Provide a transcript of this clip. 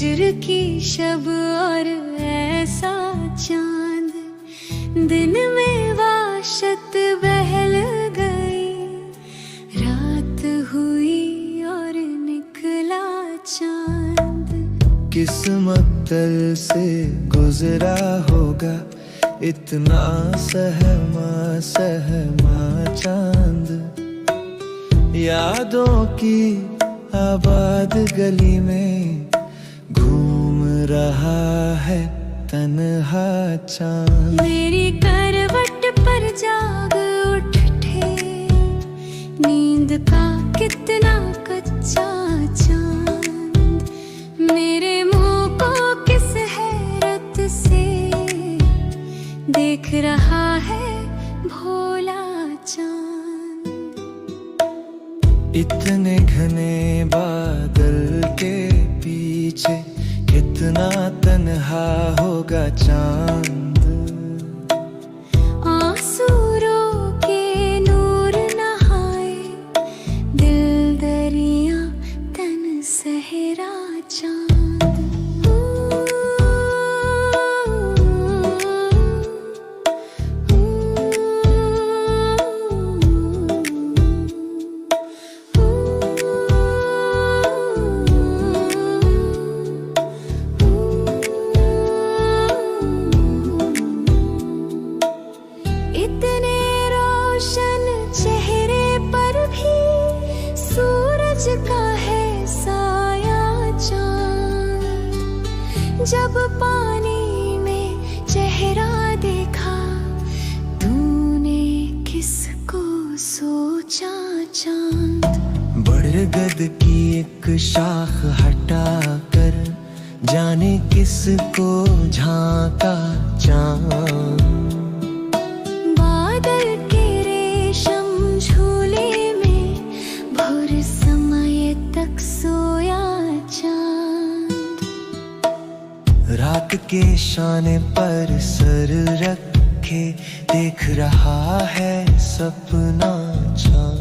हिज्र की शब और ऐसा चांद, दिन में वाशत बहल गई, रात हुई और निकला चांद। किस्मत तल से गुजरा होगा इतना सहमा सहमा चांद, यादों की आबाद गली में घूम रहा है तन्हा चांद। मेरी करवट पर जाग उठे नींद का कितना कच्चा चांद, मेरे मुंह को किस हैरत से देख रहा है भोला चांद। इतने घने बादल के पीछे कितना तन्हा होगा चांद, आंसू रो के नूर नहाए, दिल दरिया तन सहरा चांद। इतने रोशन चेहरे पर भी सूरज का है साया चांद, जब पानी में चेहरा देखा तूने किसको सोचा चांद। बरगद की एक शाख हटा कर जाने किसको झांका चांद, बादल के रेशम झूले में भोर समय तक सोया चांद। रात के शाने पर सर रखे देख रहा है सपना चांद।